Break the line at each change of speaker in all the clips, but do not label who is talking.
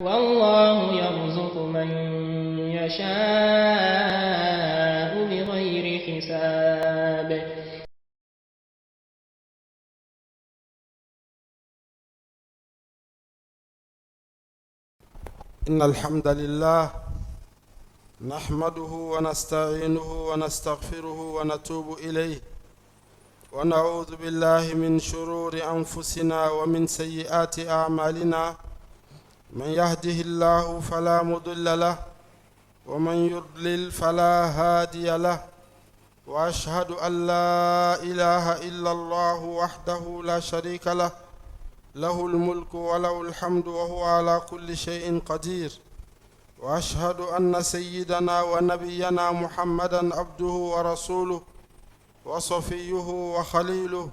والله يرزق من يشاء بغير حساب.
إن الحمد لله نحمده ونستعينه ونستغفره ونتوب إليه ونعوذ بالله من شرور أنفسنا ومن سيئات أعمالنا. من يهده الله فلا مضل له ومن يضلل فلا هادي له، وأشهد أن لا إله إلا الله وحده لا شريك له، له الملك وله الحمد وهو على كل شيء قدير. وأشهد أن سيدنا ونبينا محمدا عبده ورسوله وصفيه وخليله،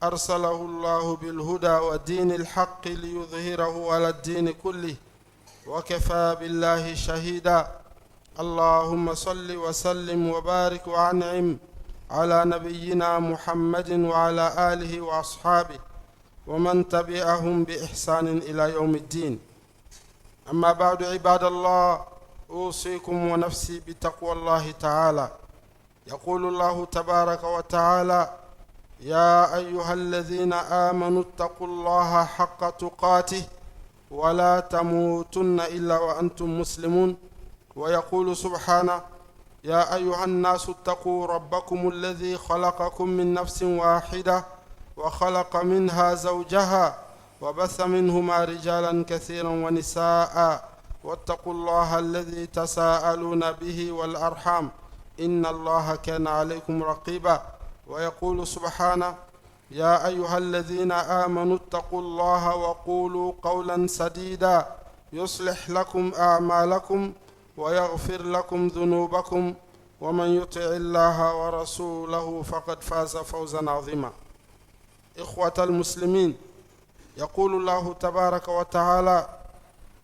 أرسله الله بالهدى ودين الحق ليظهره على الدين كله، وكفى بالله شهيدا. اللهم صل وسلم وبارك وأنعم على نبينا محمد وعلى آله وأصحابه ومن تبعهم بإحسان إلى يوم الدين. أما بعد، عباد الله، أوصيكم ونفسي بتقوى الله تعالى. يقول الله تبارك وتعالى: يا أيها الذين آمنوا اتقوا الله حق تقاته ولا تموتن إلا وأنتم مسلمون. ويقول سبحانه: يا أيها الناس اتقوا ربكم الذي خلقكم من نفس واحدة وخلق منها زوجها وبث منهما رجالا كثيرا ونساء، واتقوا الله الذي تساءلون به والأرحام إن الله كان عليكم رقيبا. ويقول سبحانه: يا أيها الذين آمنوا اتقوا الله وقولوا قولا سديدا يصلح لكم أعمالكم ويغفر لكم ذنوبكم، ومن يطع الله ورسوله فقد فاز فوزا عظيما. إخوة المسلمين، يقول الله تبارك وتعالى: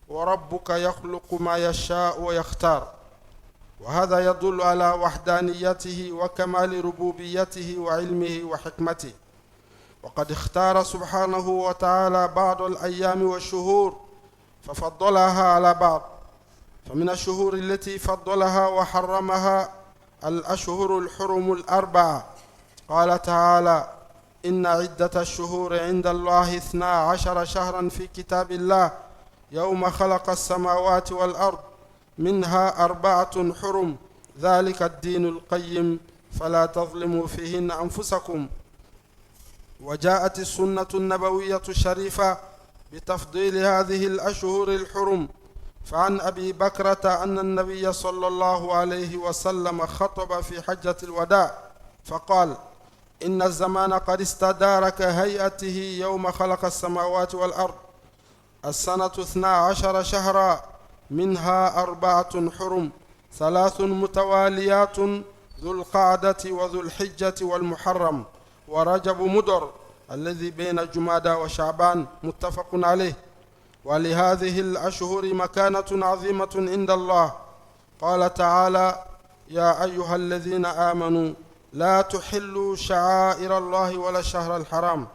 وربك يخلق ما يشاء ويختار. وهذا يدل على وحدانيته وكمال ربوبيته وعلمه وحكمته. وقد اختار سبحانه وتعالى بعض الأيام والشهور ففضلها على بعض. فمن الشهور التي فضلها وحرمها الأشهر الحرم الأربعة. قال تعالى: إن عدة الشهور عند الله 12 شهرا في كتاب الله يوم خلق السماوات والأرض منها 4 حرم ذلك الدين القيم فلا تظلموا فيهن أنفسكم. وجاءت السنة النبوية الشريفة بتفضيل هذه الأشهر الحرم. فعن أبي بكرة أن النبي صلى الله عليه وسلم خطب في حجة الوداع فقال: إن الزمان قد استدار كهيئته يوم خلق السماوات والأرض. السنة 12 شهرا منها 4 حرم، 3 متواليات: ذو القعدة وذو الحجة والمحرم ورجب مدر الذي بين جمادى وشعبان، متفق عليه. ولهذه الأشهر مكانة عظيمة عند الله. قال تعالى: يا أيها الذين آمنوا لا تحلوا شعائر الله ولا الشهر الحرام.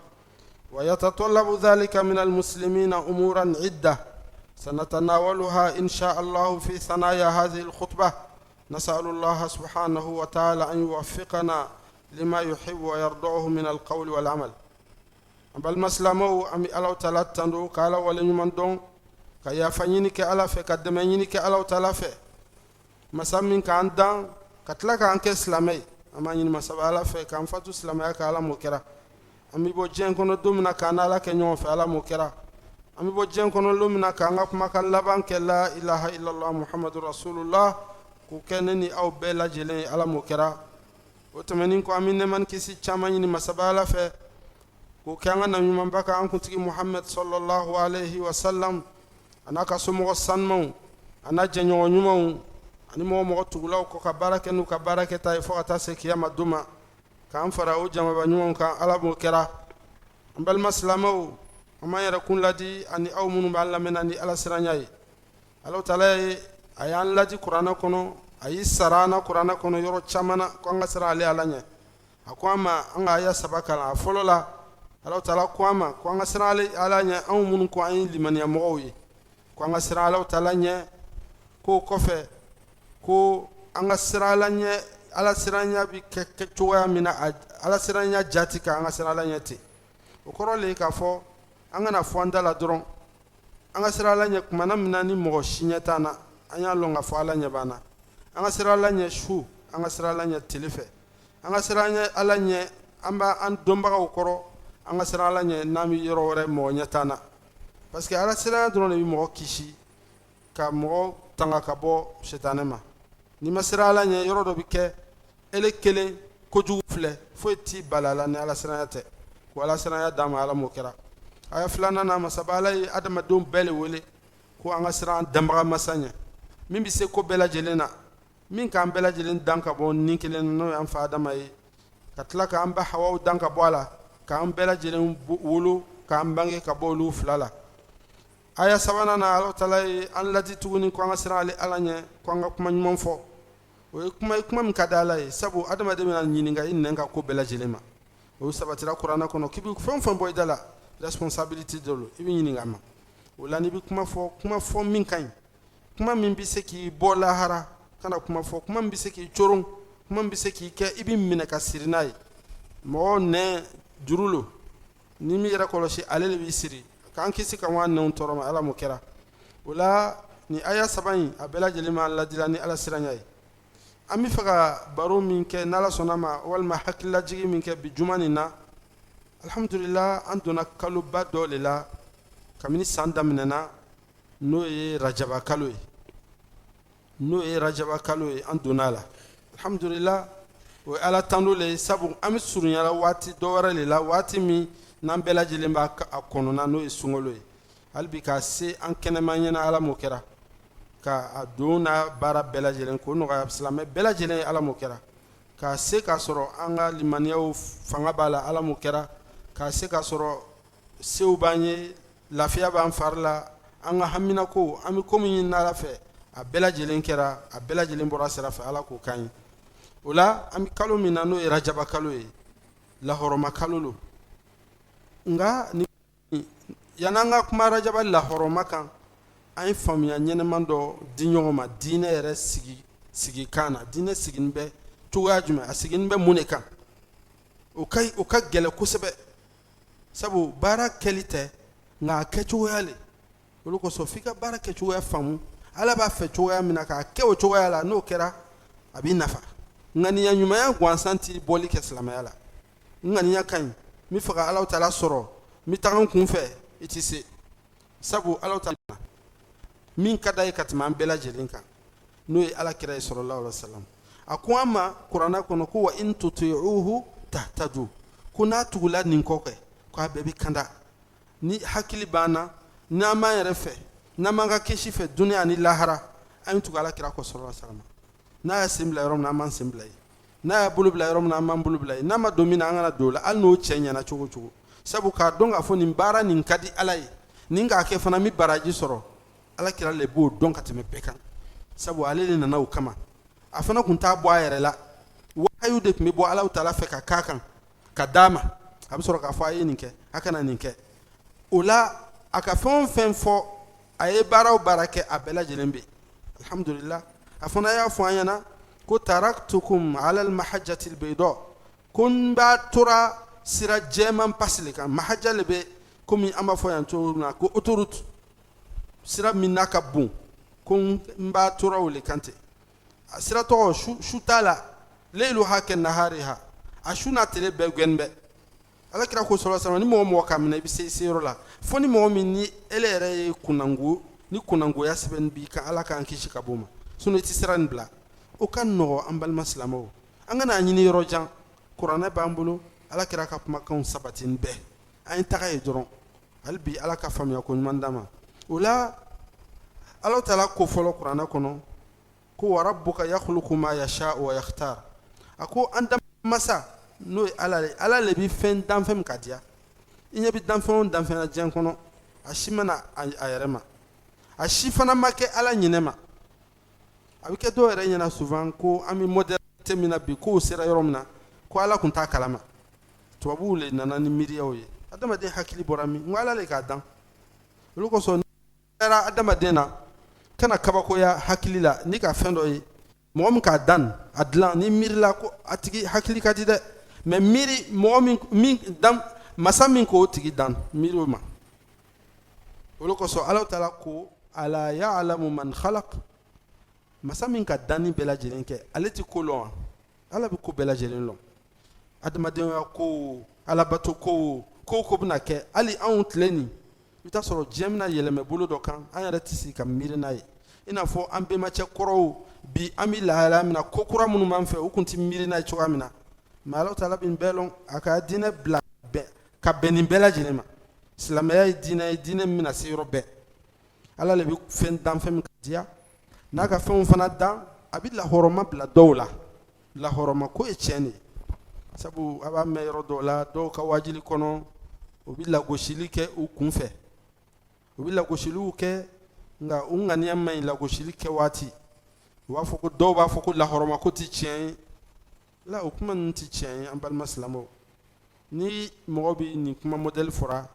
ويتطلب ذلك من المسلمين أمورا عدة سنتناولها إن شاء الله في ثنايا هذه الخطبة. نسأل الله سبحانه وتعالى أن يوفقنا لما يحب ويرضعه من القول والعمل. بل مسلمو أمي ألو تلاتندو كالا ولن دون كيا فنينك ألف كدمينك ألو تلف مسامين كان دان كتلك عنك إسلامي أما ين مساب ألف كان فتو إسلامي كالا مكرا أمي بوجين كونو دومنا كان على كنيون في ألا مكرا أمي بوجين كونو لومنا كان أقما كان لبان كلا إله إلا الله محمد رسول الله كوكنني أو بلا جلين ألا مكرا وتمنين كو أمين نمان كيسي تشاما ين مساب ألف وكان نبي بكا أنكم تيجي محمد صلى الله عليه وسلم أنا كسمو السنمو أنا جنيو نيمو أنا مو تقولوا كبارك إنه كبارك تايفو أتاسك يا مدوما كان فراو جمع بنيوم كان على مكرا بل مسلمو أما يركون لدي أني أو من بعلمنا أني على سرناي الله تعالى أيان لدي قرآن كنو أي سرانا قرآن كنو يرو تشامنا كونغ سرا عليه علانية أقوام أنغا يا سبكلا فلولا Allah taala kwama kwa ngasrale alanya au mun ko ayin liman ya mowi ko an ka siran Alahu Taala ɲɛ k'o kɔfɛ ko an ka siran Ala ɲɛ Ala siranya bi kɛ cogoya min na Ala siranya jati ka an ka siran Ala ɲɛ ten o kɔrɔ le k'a fɔ an kana fɔ an da la dɔrɔn an ka siran Ala ɲɛ kumana min na ni mɔgɔ si ɲɛ t'an na an y'a lɔn k'a fɔ Ala ɲɛ b'an na an ka siran Ala ɲɛ su an ka siran Ala ɲɛ tile fɛ an ka siran Ala ɲɛ an b'a an dɔnbagaw kɔrɔ an ka siran Ala ɲɛ n'an bɛ yɔrɔ wɛrɛ mɔgɔ ɲɛ t'an na parce que Ala siranya dɔrɔn de bɛ mɔgɔ kisi ka mɔgɔ tanga ka bɔ sitanɛ ma n'i ma siran Ala ɲɛ yɔrɔ dɔ bɛ kɛ ele kelen kojugu filɛ foyi t'i bali a la ni Ala siranya tɛ ko Ala siranya d'an ma Ala m'o kɛra aya filanan na masaba Ala ye adamadenw bɛɛ le wele ko an ka siran an danbaga masa ɲɛ min bɛ se ko bɛɛ lajɛlen na min k'an bɛɛ lajɛlen dan ka bɔ nin kelen na n'o y'an fa Adama ye ka tila k'an ba Hawaw dan ka bɔ a la k'an bɛɛ lajɛlen wolo k'an bange ka bɔ olu fila la aya sabanan na Alahu Taala ye an ladi tuguni ko an ka siran Ala ɲɛ ko an ka kuma ɲuman fɔ o ye kuma min ka di Ala ye sabu adamaden bɛna ɲininka i nɛn ka ko bɛɛ lajɛlen ma o sabatira kuranɛ kɔnɔ k'i bɛ fɛn o fɛn bɔ i da la responsabilité dɔ lo i bɛ ɲininka a ma o la n'i bɛ kuma fɔ min ka ɲi kuma min bɛ se k'i bɔ lahara kana kuma fɔ kuma min bɛ se k'i coron kuma min bɛ se k'i kɛ i bɛ minɛ ka siri n'a ye mɔgɔ nɛn juru lo n'i m'i yɛrɛ kɔlɔsi ale de b'i siri k'an kisi ka wa nɛnw tɔɔrɔ ma Ala m'o kɛra o la ni aya saba in a bɛɛ lajɛlen ma ladira ni Ala siranya ye an bɛ fɛ ka baro min kɛ n'Ala sɔnna ma walima hakililajigi min kɛ bi juma nin na alhamdulillah an donna kaloba dɔ de la kabini san daminɛna n'o ye rajaba kalo ye an donna la alhamdulillah o ye Ala tando le ye sabu an bɛ surunyala waati dɔ wɛrɛ le la waati min n'an bɛɛ lajɛlen b'a kɔnɔna n'o ye sunkalo ye hali bi k'a se an kɛnɛma ɲɛna Ala m'o kɛra ka don n'a baara bɛɛ lajɛlen k'o nɔgɔya silamɛ bɛɛ lajɛlen ye Ala m'o kɛra k'a se k'a sɔrɔ an ka limaniyaw fanga b'a la Ala m'o kɛra k'a se k'a sɔrɔ sew b'an ye lafiya b'an fari la an ka haminako an bɛ ko min ɲini Ala fɛ a bɛɛ lajɛlen kɛra a bɛɛ lajɛlen bɔra sira fɛ Ala k'o k'an ye o la an bɛ kalo min na n'o ye rajaba kalo ye lahɔrɔma kalo lo nka yan'an ka kuma rajaba lahɔrɔma kan an ye faamuya ɲɛnɛman dɔ di ɲɔgɔn ma diinɛ yɛrɛ sigi kan na diinɛ sigini bɛ cogoya jumɛn a sigini bɛ mun de kan o ka gɛlɛn kosɛbɛ sabu baara kɛli tɛ nka a kɛcogoya le olu kosɔn f'i ka baara kɛcogoya faamu Ala b'a fɛ cogoya min na k'a kɛ o cogoya la n'o kɛra a b'i nafa ŋaniya ɲumanya gansan t'i bɔli kɛ silamɛya la ŋaniya ka ɲi n bɛ fɛ ka Alahu Taala sɔrɔ n bɛ taga n kun fɛ i tɛ se sabu Alahu Taala min ka d'a ye ka tɛmɛ an bɛɛ lajɛlen kan n'o ye Alakira ye sallallahu alaihi wasallam a ko an ma kuranɛ kɔnɔ ko wa in tuti'uhu tahtadu ko n'a tugula nin kɔ kɛ ko a bɛɛ bɛ kanda ni hakili b'an na n'an m'an yɛrɛ fɛ n'an m'an ka kisi fɛ duniya ani lahara an ye tugu Alakira kɔ sallallahu alaihi wasallam n'a ye sen bila yɔrɔ min na an b'an sen bila yen n'a ye bolo bila yɔrɔ min na an b'an bolo bila yen n'a ma don min na an kana don o la hali n'o cɛ ɲɛna cogo o cogo sabu k'a dɔn k'a fɔ nin baara nin ka di Ala ye nin k'a kɛ fana n bɛ baraji sɔrɔ Alakira le b'o dɔn ka tɛmɛ bɛɛ kan sabu ale de nana o kama a fana tun t'a bɔ a yɛrɛ la wahayu de tun bɛ bɔ Alahu Taala fɛ ka k'a kan ka d'a ma a bɛ sɔrɔ k'a fɔ a ye nin kɛ a kana nin kɛ o la a ka fɛn o fɛn fɔ a ye baara o baara kɛ a bɛɛ lajɛlen bɛ alhamdulillah a fana y'a fɔ an ɲɛna ko taraktukum ala al-mahajjati al-bayda ko n b'a tora sira jɛman pasi le kan mahajja le bɛ komi an b'a fɔ yan cogo min na ko autoroute sira min n'a ka bon ko n b'a tora o le kan ten a sira tɔgɔ su t'a la leiluha kennahariha a su n'a tile bɛɛ gɛn bɛɛ Alakira ko sallallahu alaihi wasallam ni mɔgɔ ka minɛ i bɛ se yɔrɔ la fo ni mɔgɔ min ni ele yɛrɛ ye ni kunnangoya sɛbɛnni b'i kan Ala k'an kisi ka bɔ o ma sinon i tɛ sira nin bila o ka nɔgɔ an balima silamɛw an kana ɲini yɔrɔ jan kuranɛ b'an bolo Alakira ka kumakanw sabatini bɛɛ an ye taga ye dɔrɔn hali bi Ala ka faamuya ko ɲuman d'an ma o la Alahu Taala ko fɔlɔ kuranɛ kɔnɔ ko wa rabbuka yakhluqu ma yasha'u wa yakhtar a ko an masa n'o ye Ala le bɛ fɛn danfɛn min ka diya i ɲɛ bɛ danfɛn o danfɛn na diɲɛ kɔnɔ a si mana a yɛrɛ ma a si fana ma kɛ Ala ɲinɛ ma a bɛ kɛ dɔw yɛrɛ ɲɛna souvent ko an bɛ modernité min na bi k'o sera yɔrɔ min na ko Ala tun t'a kalama tubabuw le nana ni miiriyaw ye adamaden hakili bɔra min n ko Ala le k'a dan olu kosɔn dara adamaden na kana kabakoya hakili la ni ka fɛn dɔ ye mɔgɔ min k'a dan a dilan ni miirila ko a tigi hakili ka di dɛ mais miiri mɔgɔ min dan masa min k'o tigi dan miiri o ma o de kosɔn Alahu Taala ko ala ya'lamu man khalaq masa min ka danni bɛɛ lajɛlen kɛ ale tɛ ko lɔn wa ala bɛ ko bɛɛ lajɛlen lɔn adamadenya ko alabato ko bɛna kɛ hali anw tile nin i bɛ taa sɔrɔ diɲɛ bɛna yɛlɛmɛ bolo dɔ kan an yɛrɛ tɛ se ka miiri n'a ye i n'a fɔ an bɛnbacɛ kɔrɔw bi an bɛ lahalaya min na ko kura minnu b'an fɛ u tun tɛ miiri n'a ye cogoya min na mais Alahu Taala bɛ nin bɛɛ lɔn a ka diinɛ bila ka bɛn nin bɛɛ lajɛlen ma silamɛya ye diinɛ min bɛna se yɔrɔ bɛɛ ala de bɛ fɛn dan fɛn min ka diya n'a ka fɛnw fana dan a bɛ lahɔrɔma bila dɔw la lahɔrɔma ko ye tiɲɛ de ye sabu a b'a mɛn yɔrɔ dɔw la dɔw ka wajili kɔnɔ u bɛ lagosili kɛ u kun fɛ u bɛ lagosiliw kɛ nka u ŋaniya man ɲi lagosili kɛ waati u b'a fɔ ko dɔw b'a fɔ ko lahɔrɔma ko tɛ tiɲɛ ye la o kuma ninnu tɛ tiɲɛ ye an balima silamɛw ni mɔgɔ bɛ nin kuma modèle fɔra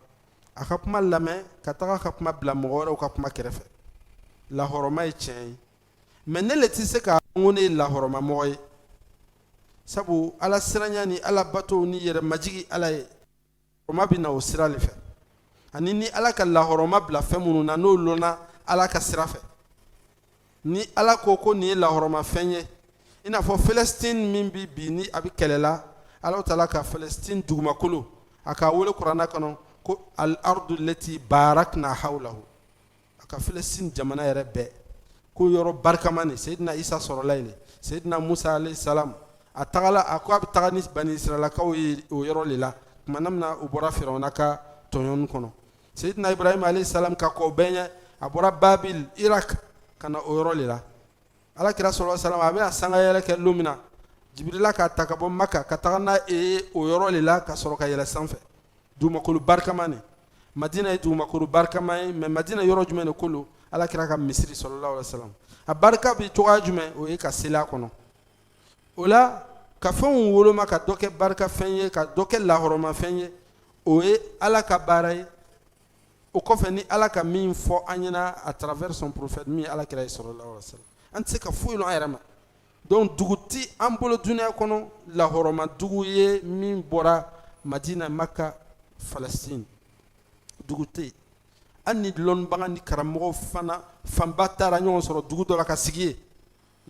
a ka kuma lamɛn ka taga ka kuma bila mɔgɔ wɛrɛw ka kuma kɛrɛfɛ lahɔrɔma ye tiɲɛ ye mais ne le tɛ se k'a fɔ ko ne ye lahɔrɔma mɔgɔ ye sabu ala siranya ni ala bato ni yɛrɛ majigi ala ye lahɔrɔma bɛ na o sira de fɛ ani ni ala ka lahɔrɔma bila fɛn minnu na n'o lɔnna ala ka sira fɛ ni ala ko nin ye lahɔrɔma fɛn ye i n'a fɔ Palestine min bɛ bi ni a bɛ kɛlɛ la Alahu Taala ka Palestine dugumakolo a k'a wele kuranna kɔnɔ ko al-ardu lati barakna hawlahu a ka Palestine jamana yɛrɛ bɛɛ ko yɔrɔ barikama ni Seydina Isa sɔrɔla yen Seydina Musa alayhi salam a tagala a ko a bɛ taga ni bani Israɛlakaw ye o yɔrɔ de la tuma min na u bɔra Firawuna ka tɔɲɔni kɔnɔ Seydina Ibrahim alayhi salam ka kɔ bɛɛ ɲɛ a bɔra Babil Irak ka na o yɔrɔ de la Alakira sɔlɔlɔhu alayhi wa sallam a bɛna sanga yɛlɛ kɛ don min na Jibirila k'a ta ka bɔ Maka ka taga n'a ye o yɔrɔ de la ka sɔrɔ ka yɛlɛ sanfɛ dugumakolo barikama ni Madina ye dugumakolo barikama ye mais Madina yɔrɔ jumɛn de ko don Alakira ka misiri sɔlɔlɔhu alayhi wa sallam a barika bɛ cogoya jumɛn o ye ka seli a kɔnɔ o la ka fɛnw woloma ka dɔ kɛ barika fɛn ye ka dɔ kɛ lahɔrɔma fɛn ye o ye ala ka baara ye o kɔfɛ ni ala ka min fɔ an ɲɛna à travers son prophète min ye Alakira ye sɔlɔlɔhu alayhi wa sallam an tɛ se ka foyi lɔn an yɛrɛ ma donc dugu ti an bolo duniya kɔnɔ lahɔrɔma dugu ye min bɔra Madina Maka Palestine dugu tɛ yen hali ni lɔnnibaga ni karamɔgɔ fana fanba taara ɲɔgɔn sɔrɔ dugu dɔ la ka sigi yen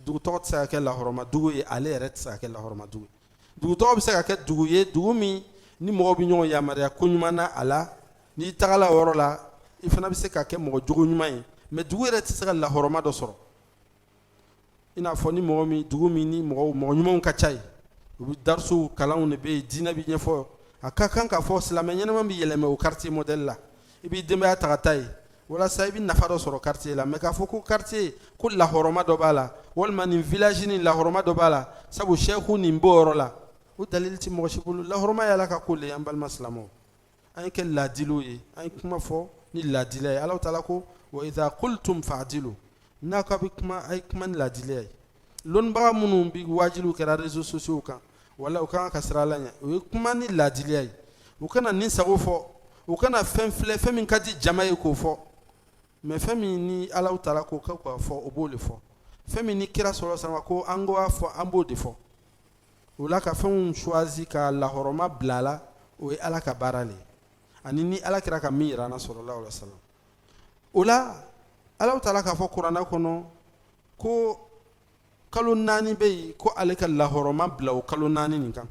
dugu tɔgɔ tɛ se ka kɛ lahɔrɔma dugu ye ale yɛrɛ tɛ se ka kɛ lahɔrɔma dugu ye dugu tɔgɔ bɛ se ka kɛ dugu ye dugu min ni mɔgɔw bɛ ɲɔgɔn yamaruya ko ɲuman na a la n'i tagala o yɔrɔ la i fana bɛ se ka kɛ mɔgɔ jogo ɲuman ye mais dugu yɛrɛ tɛ se ka lahɔrɔma dɔ sɔrɔ i n'a fɔ ni mɔgɔ min dugu min ni mɔgɔ ɲumanw ka ca yen u bɛ darisow kalanw de bɛ yen diinɛ bɛ ɲɛfɔ a ka kan k'a fɔ silamɛ ɲɛnama bɛ yɛlɛmɛ o quartier modèle la i b'i denbaya ta ka taa yen walasa i bɛ nafa dɔ sɔrɔ quartier la mais k'a fɔ ko quartier ko lahɔrɔma dɔ b'a la walima nin village nin lahɔrɔma dɔ b'a la sabu seku nin b'o yɔrɔ la o dalili tɛ mɔgɔ si bolo lahɔrɔma ye ala ka ko le ye an balima silamɛw an ye kɛ laadiluw ye an ye kuma fɔ ni laadila ye Alahu Taala ko wa idha qultum fa'dilu n'a ko a bɛ kuma a ye kuma ni laadiliya ye lɔnnibaga minnu bɛ waajiliw kɛra réseaux sociaux kan wala u kan ka sira la ɲɛ o ye kuma ni laadiliya ye u kana nin sago fɔ u kana fɛn filɛ fɛn min ka di jama ye k'o fɔ mais fɛn min ni Alahu Taala ko k'aw k'a fɔ o b'o de fɔ fɛn min ni kira sɔrɔ sama ko an k'a fɔ an b'o de fɔ o la ka fɛnw choisi ka lahɔrɔma bila a la o ye ala ka baara le ye ani ni ala kira ka min yira an na sɔlɔlɔhu alayhi wa sallam o la Alahu Taala k'a fɔ kuranɛ kɔnɔ ko kalo 4 bɛ yen ko ale ka lahɔrɔma bila o kalo 4 nin kan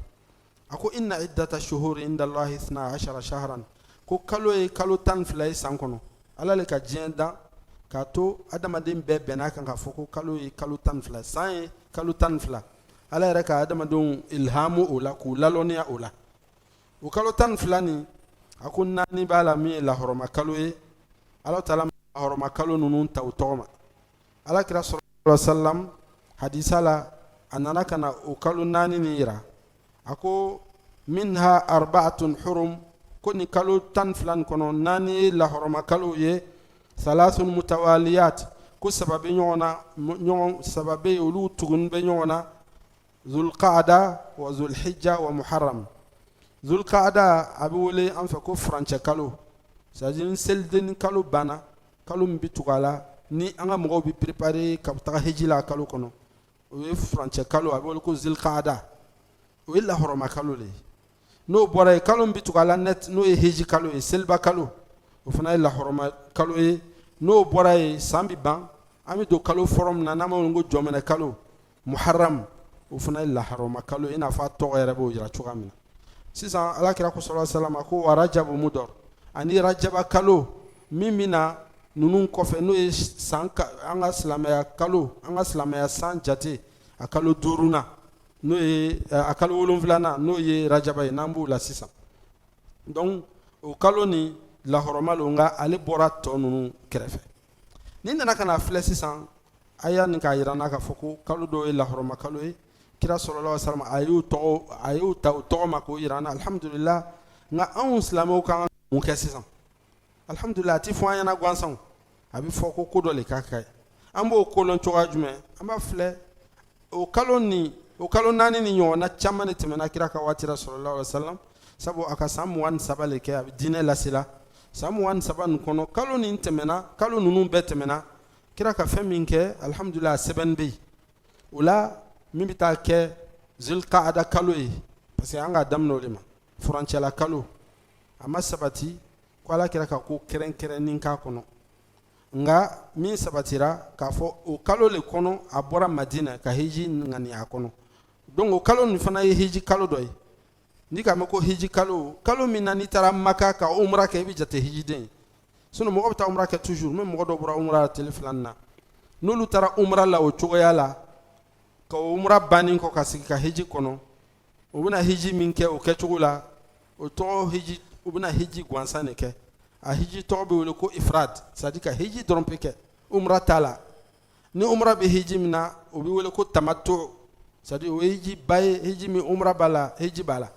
a ko inna iddata shuhuri inda Allahi 12 shahran ko kalo ye kalo 12 ye san kɔnɔ ala le ka diɲɛ dan k'a to adamaden bɛɛ bɛnna kan k'a fɔ ko kalo ye kalo 12 san ye kalo 12 ala yɛrɛ ka adamadenw ilhamu o la k'u lalɔnniya o la o kalo 12 nin a ko 4 b'a la min ye lahɔrɔma kalo ye Alahu Taala lahɔrɔma kalo ninnu ta u tɔgɔ ma alakira sɔlɔlɔhu alayhi wa sallam hadisa la a nana ka na o kalo 4 nin yira a ko minha arba'atun hurum ko ni kalo 12 nin kɔnɔ 4 ye lahɔrɔma kalo ye salasun mutawaliyat ko sababe ɲɔgɔn na ɲɔgɔn sababe olu tugun bɛ ɲɔgɔn na zulqaada wa zulhijja wa muharram zulqaada a bɛ wele an fɛ ko furancɛ kalo c'est à dire selideni kalo banna kalo min bi tugala ni an ka mɔgɔw bi préparer ka taga hiji la kalo kɔnɔ o ye furancɛ kalo a bɛ wele ko zilqaada o ye lahɔrɔma kalo le n'o bɔra ye kalo min bi tugala net n'o ye hiji kalo ye seliba kalo o fana ye lahɔrɔma kalo ye n'o bɔra ye san bi ban an bɛ don kalo fɔlɔ min na n'an b'a wele ko jɔmɛnɛ kalo muharram o fana ye lahɔrɔma kalo i n'a fɔ a tɔgɔ yɛrɛ b'o jira cogoya min na sisan alakira ko sallallahu alaihi wasallam ko wa rajabu mudar ani rajaba kalo min bɛ na ninnu kɔfɛ n'o ye san an ka silamɛya kalo an ka silamɛya san jate a kalo 5nan n'o ye a kalo 7nan n'o ye rajaba ye n'an b'o la sisan donc o kalo ni lahɔrɔma lo nka ale bɔra tɔ ninnu kɛrɛfɛ ni nana ka na filɛ sisan a y'a nin k'a jira n'a ka fɔ ko kalo dɔw ye lahɔrɔma kalo ye kira sallallahu alaihi wasallam a y'u ta o tɔgɔ ma k'o jira an na alhamdulillah nka anw silamɛw kan ka mun kɛ sisan alhamdulillah a ti fɔ an ɲɛna gansan a bɛ fɔ ko ko dɔ le ka kɛ an b'o kolon cogoya jumɛn an b'a filɛ o kalo 4 ni ɲɔgɔnna caman de tɛmɛna kira ka waati la sallallahu alaihi wasallam sabu a ka san 23 le kɛ a bɛ diinɛ lasela san 23 nin kɔnɔ kalo nin tɛmɛna kalo ninnu bɛɛ tɛmɛna kira ka fɛn min kɛ alhamdulillah sɛbɛn bɛ yen o la min bɛ taa kɛ zilqaada kalo ye parce que an k'a daminɛ o de ma furancɛla kalo a ma sabati ko ala kira ka ko kɛrɛnkɛrɛnnin k'a kɔnɔ nka min sabatira k'a fɔ o kalo le kɔnɔ a bɔra madina ka hiji ŋani a kɔnɔ donc o kalo nin fana ye hiji kalo dɔ ye ni k'a mɛn ko hiji kalo kalo min na n'i taara maka ka umra kɛ i bɛ jate hijiden ye sinon mɔgɔ bɛ taa umra kɛ toujours même mɔgɔ dɔw bɔra umra la tile 2 na n'olu taara umra la o cogoya la ka umra bannen kɔ ka sigi ka hiji kɔnɔ o bɛna hiji min kɛ o kɛcogo la o tɔgɔ hiji u bɛna hiji gansan de kɛ a hiji tɔgɔ bɛ wele ko ifrad c'est à dire ka hiji dɔrɔn pe kɛ umra t'a la ni umra bɛ hiji min na o bɛ wele ko tamattu c'est à dire o ye hiji ba ye hiji min umra b'a la hiji b'a la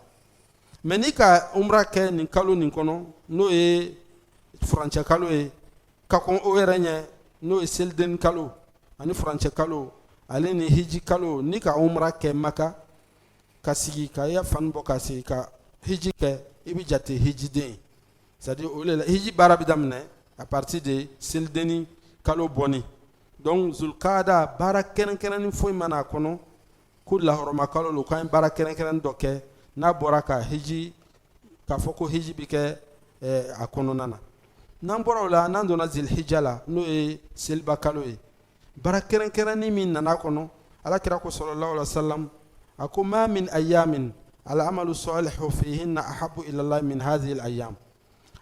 mais ni ka umra kɛ nin kalo nin kɔnɔ n'o ye furancɛ kalo ye ka kɔn o yɛrɛ ɲɛ n'o ye selideni kalo ani furancɛ kalo ale ni hiji kalo ni ka umra kɛ maka ka sigi ka ya fani bɔ ka sigi ka hiji kɛ i bɛ jate hijiden c'est à dire o le la hiji baara bɛ daminɛ à partir de selideni kalo bɔnni donc zulqaada baara kɛrɛnkɛrɛnni foyi mana a kɔnɔ ko lahɔrɔma kalo lo k'an ye baara kɛrɛnkɛrɛnni dɔ kɛ n'a bɔra ka hiji k'a fɔ ko hiji bɛ kɛ a kɔnɔna na n'an bɔra o la n'an donna zilhijja la n'o ye seliba kalo ye baara kɛrɛnkɛrɛnni min nana kɔnɔ alakira ko sallallahu alaihi wasallam a ko ma min ayamin al'amalu salihu fihinna ahabu ila Allah min hadhihi al-ayyam